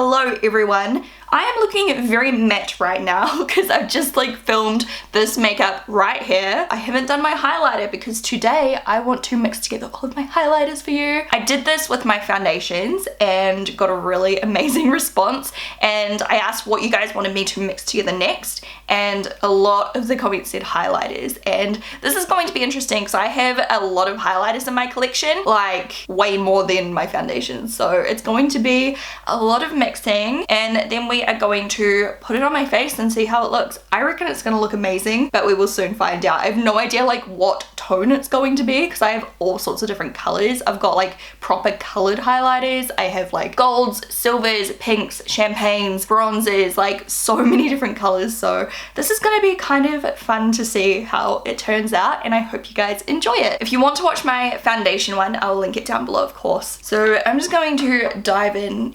Hello everyone. I am looking very matte right now because I've just like filmed this makeup right here. I haven't done my highlighter because today I want to mix together all of my highlighters for you. I did this with my foundations and got a really amazing response, and I asked what you guys wanted me to mix together next, and a lot of the comments said highlighters. And this is going to be interesting because I have a lot of highlighters in my collection, like way more than my foundations. So it's going to be a lot of mixing, and then we are going to put it on my face and see how it looks. I reckon it's gonna look amazing, but we will soon find out. I have no idea like what tone it's going to be because I have all sorts of different colors. I've got like proper colored highlighters. I have like golds, silvers, pinks, champagnes, bronzes, like so many different colors. So this is gonna be kind of fun to see how it turns out, and I hope you guys enjoy it. If you want to watch my foundation one, I'll link it down below, of course. So I'm just going to dive in.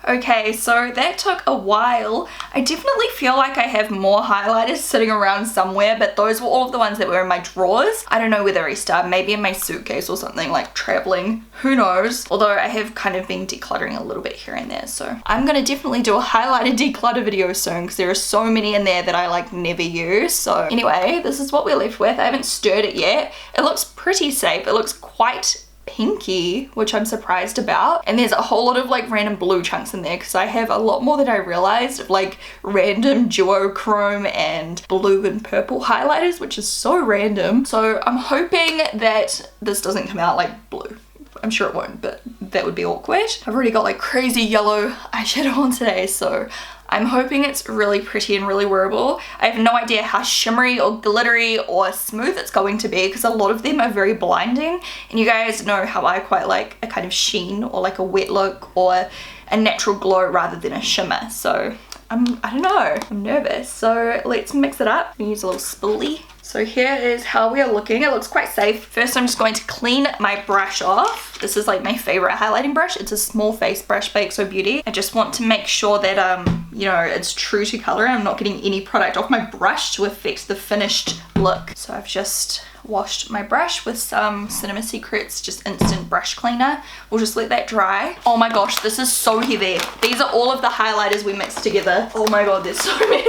Okay, so that took a while. I definitely feel like I have more highlighters sitting around somewhere, but those were all of the ones that were in my drawers. I don't know where the rest are, maybe in my suitcase or something, like traveling, who knows. Although I have kind of been decluttering a little bit here and there, so I'm gonna definitely do a highlighter declutter video soon because there are so many in there that I like never use. So anyway, this is what we're left with. I haven't stirred it yet. It looks pretty safe. It looks quite pinky, which I'm surprised about, and there's a whole lot of like random blue chunks in there because I have a lot more than I realized of like random duochrome and blue and purple highlighters, which is so random. So I'm hoping that this doesn't come out like blue. I'm sure it won't, but that would be awkward. I've already got like crazy yellow eyeshadow on today, so I'm hoping it's really pretty and really wearable. I have no idea how shimmery or glittery or smooth it's going to be because a lot of them are very blinding, and you guys know how I quite like a kind of sheen or like a wet look or a natural glow rather than a shimmer. So I don't know, I'm nervous. So let's mix it up. I'm gonna use a little spoolie. So here is how we are looking. It looks quite safe. First, I'm just going to clean my brush off. This is like my favorite highlighting brush. It's a small face brush by XO Beauty. I just want to make sure that, you know, it's true to color. I'm not getting any product off my brush to affect the finished look. So I've just washed my brush with some Cinema Secrets just instant brush cleaner. We'll just let that dry. Oh my gosh, this is so heavy. These are all of the highlighters we mixed together. Oh my god, there's so many.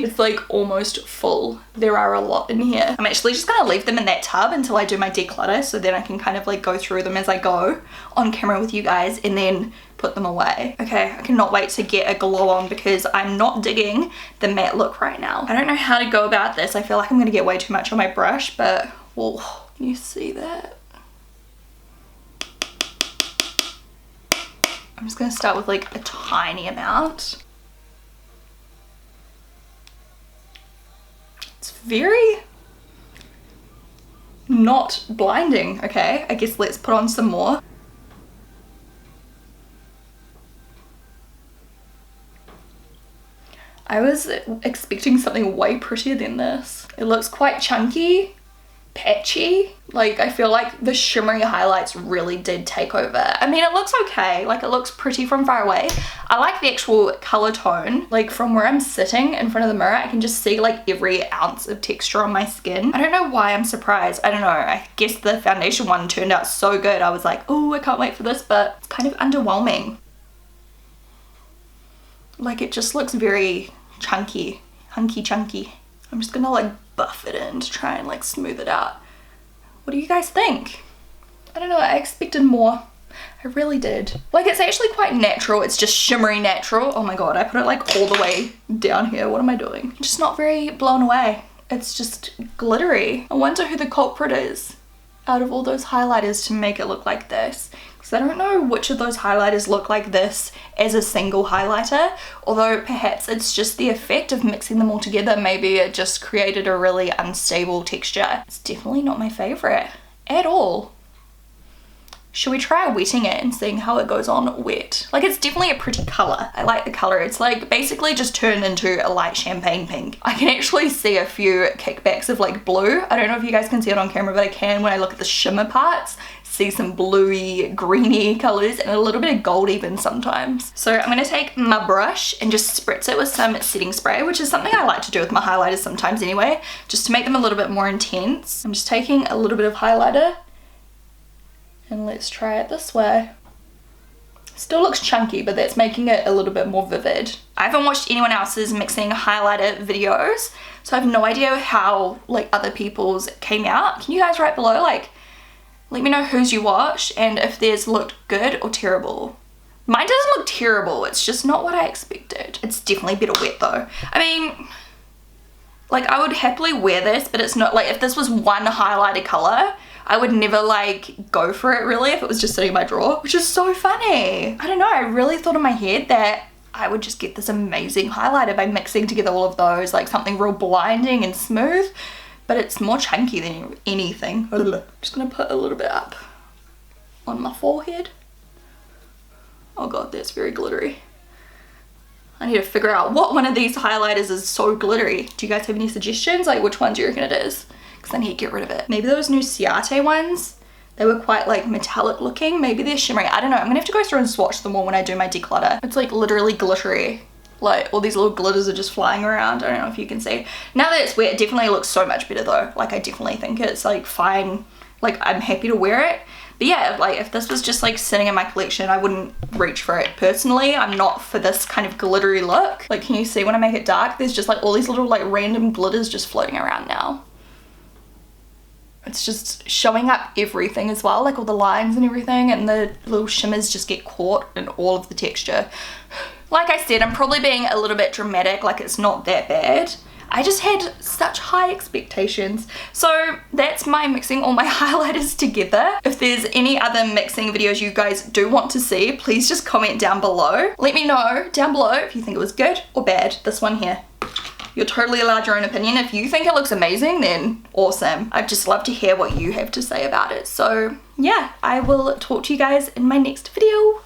It's like almost full. There are a lot in here. I'm actually just gonna leave them in that tub until I do my declutter, so then I can kind of like go through them as I go on camera with you guys and then put them away. Okay, I cannot wait to get a glow on because I'm not digging the matte look right now. I don't know how to go about this. I feel like I'm gonna get way too much on my brush, but well, you see that? I'm just gonna start with like a tiny amount. It's very not blinding. Okay, I guess let's put on some more. I was expecting something way prettier than this. It looks quite chunky, patchy. Like, I feel like the shimmery highlights really did take over. I mean, it looks okay. Like, it looks pretty from far away. I like the actual color tone. Like, from where I'm sitting in front of the mirror, I can just see like every ounce of texture on my skin. I don't know why I'm surprised. I don't know. I guess the foundation one turned out so good. I was like, oh, I can't wait for this, but it's kind of underwhelming. Like, it just looks very chunky, hunky chunky. I'm just gonna like buff it in to try and like smooth it out. What do you guys think? I don't know, I expected more. I really did. Like, it's actually quite natural. It's just shimmery natural. Oh my god, I put it like all the way down here. What am I doing? I'm just not very blown away. It's just glittery. I wonder who the culprit is out of all those highlighters to make it look like this. Because I don't know which of those highlighters look like this as a single highlighter, although perhaps it's just the effect of mixing them all together. Maybe it just created a really unstable texture. It's definitely not my favorite at all. Should we try wetting it and seeing how it goes on wet? Like, it's definitely a pretty color. I like the color. It's like basically just turned into a light champagne pink. I can actually see a few kickbacks of like blue. I don't know if you guys can see it on camera, but I can when I look at the shimmer parts. See some bluey, greeny colors and a little bit of gold even sometimes. So I'm gonna take my brush and just spritz it with some setting spray, which is something I like to do with my highlighters sometimes anyway, just to make them a little bit more intense. I'm just taking a little bit of highlighter and let's try it this way. Still looks chunky, but that's making it a little bit more vivid. I haven't watched anyone else's mixing highlighter videos, so I have no idea how like other people's came out. Can you guys write below, like, let me know whose you watched and if theirs looked good or terrible. Mine doesn't look terrible, it's just not what I expected. It's definitely better wet though. I mean, like, I would happily wear this, but it's not like, if this was one highlighter color, I would never like go for it really if it was just sitting in my drawer, which is so funny. I don't know, I really thought in my head that I would just get this amazing highlighter by mixing together all of those, like something real blinding and smooth, but it's more chunky than anything. I'm just gonna put a little bit up on my forehead. Oh god, that's very glittery. I need to figure out what one of these highlighters is so glittery. Do you guys have any suggestions? Like, which one do you reckon it is? Because I need to get rid of it. Maybe those new Ciate ones They were quite like metallic looking. Maybe they're shimmering. I don't know. I'm gonna have to go through and swatch them all when I do my declutter. It's like literally glittery. Like all these little glitters are just flying around. I don't know if you can see. Now that it's wet, it definitely looks so much better though. Like I definitely think it's like fine. Like I'm happy to wear it. But yeah, like if this was just like sitting in my collection, I wouldn't reach for it personally. I'm not for this kind of glittery look. Like can you see when I make it dark? There's just like all these little like random glitters just floating around now. It's just showing up everything as well, like all the lines and everything, and the little shimmers just get caught in all of the texture. Like I said, I'm probably being a little bit dramatic, like it's not that bad. I just had such high expectations. So that's my mixing all my highlighters together. If there's any other mixing videos you guys do want to see, please just comment down below. Let me know down below if you think it was good or bad, this one here. You're totally allowed your own opinion. If you think it looks amazing, then awesome. I'd just love to hear what you have to say about it. So yeah, I will talk to you guys in my next video.